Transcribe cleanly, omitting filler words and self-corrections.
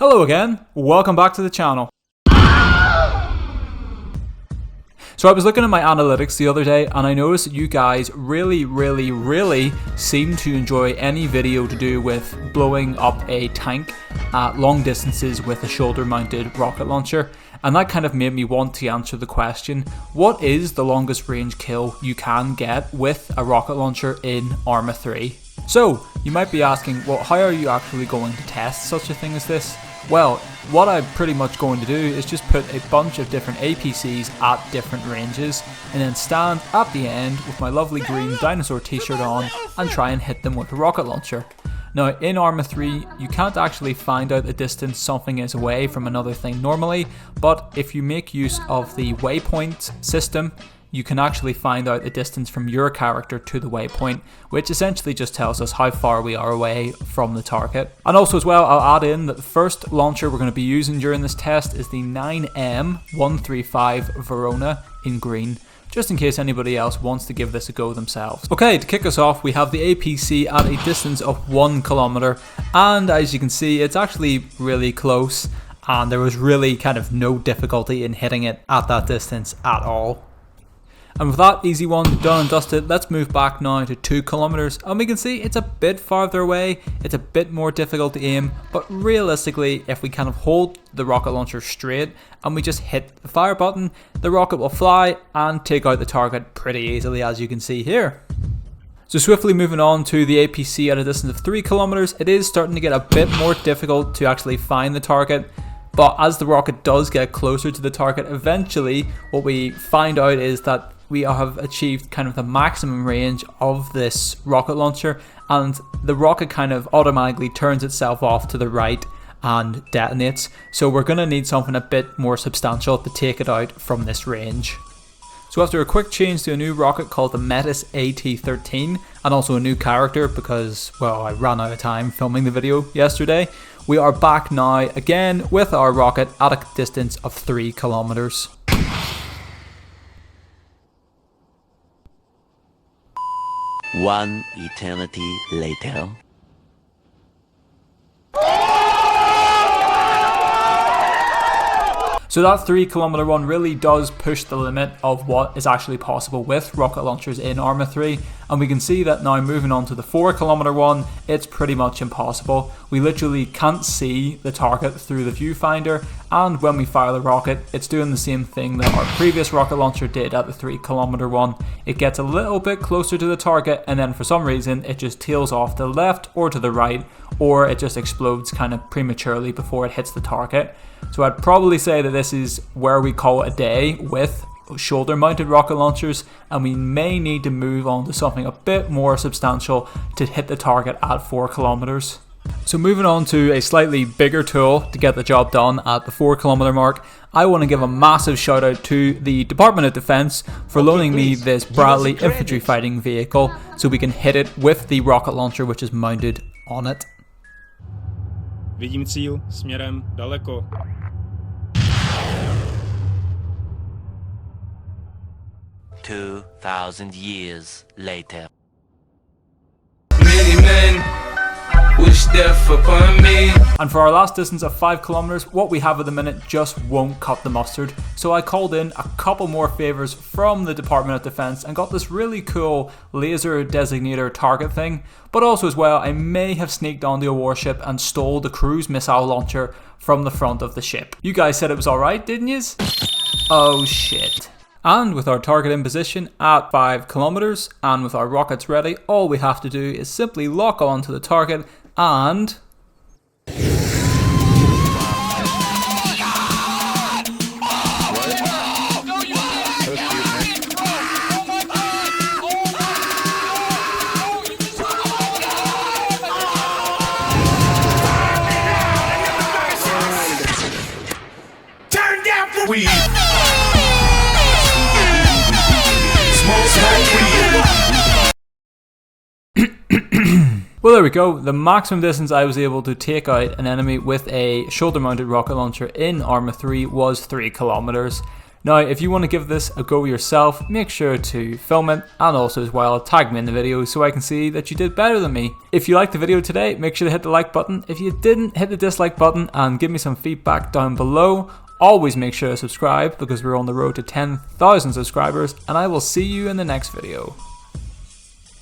Hello again, welcome back to the channel. So I was looking at my analytics the other day and I noticed that you guys really seem to enjoy any video to do with blowing up a tank at long distances with a shoulder mounted rocket launcher. And that kind of made me want to answer the question, what is the longest range kill you can get with a rocket launcher in Arma 3? So you might be asking, well, how are you actually going to test such a thing as this? Well, what I'm pretty much going to do is just put a bunch of different APCs at different ranges and then stand at the end with my lovely green dinosaur t-shirt on and try and hit them with a rocket launcher. Now in Arma 3 you can't actually find out the distance something is away from another thing normally, but if you make use of the waypoint system you can actually find out the distance from your character to the waypoint, which essentially just tells us how far we are away from the target. And also as well, I'll add in that the first launcher we're going to be using during this test is the 9M135 Verona in green, just in case anybody else wants to give this a go themselves. Okay, to kick us off, we have the APC at a distance of 1 kilometer, and as you can see, it's actually really close, and there was really kind of no difficulty in hitting it at that distance at all. And with that easy one done and dusted, let's move back now to 2 kilometers, and we can see it's a bit farther away, it's a bit more difficult to aim, but realistically if we kind of hold the rocket launcher straight and we just hit the fire button, the rocket will fly and take out the target pretty easily, as you can see here. So swiftly moving on to the APC at a distance of 3 kilometers, it is starting to get a bit more difficult to actually find the target. But as the rocket does get closer to the target, eventually what we find out is that we have achieved kind of the maximum range of this rocket launcher, and the rocket kind of automatically turns itself off to the right and detonates. So we're going to need something a bit more substantial to take it out from this range. So after a quick change to a new rocket called the Metis AT-13 and also a new character because, well, I ran out of time filming the video yesterday, we are back now again with our rocket at a distance of 3 kilometers. One eternity later. So that 3 kilometer one really does push the limit of what is actually possible with rocket launchers in Arma 3, and we can see that now moving on to the 4 kilometer one, it's pretty much impossible. We literally can't see the target through the viewfinder, and when we fire the rocket, it's doing the same thing that our previous rocket launcher did at the 3 kilometer one. It gets a little bit closer to the target and then for some reason it just tails off to the left or to the right, or it just explodes kind of prematurely before it hits the target. So I'd probably say that this is where we call it a day with shoulder mounted rocket launchers, and we may need to move on to something a bit more substantial to hit the target at 4 kilometers. So moving on to a slightly bigger tool to get the job done at the 4 kilometer mark, I want to give a massive shout out to the Department of Defense for loaning me this Bradley infantry fighting vehicle so we can hit it with the rocket launcher which is mounted on it. Vidím cíl směrem daleko. $2,000 years later. Many men wish death upon me. And for our last distance of 5 kilometers, what we have at the minute just won't cut the mustard. So I called in a couple more favors from the Department of Defense and got this really cool laser designator target thing. But also as well, I may have sneaked onto a warship and stole the cruise missile launcher from the front of the ship. You guys said it was alright, didn't yous? Oh shit. And with our target in position at 5 kilometers and with our rockets ready, all we have to do is simply lock on to the target and... Turn down for weed. Well, there we go. The maximum distance I was able to take out an enemy with a shoulder mounted rocket launcher in Arma 3 was 3 kilometers. Now, if you want to give this a go yourself, make sure to film it and also as well tag me in the video so I can see that you did better than me. If you liked the video today, make sure to hit the like button. If you didn't, hit the dislike button and give me some feedback down below. Always make sure to subscribe because we're on the road to 10,000 subscribers, and I will see you in the next video.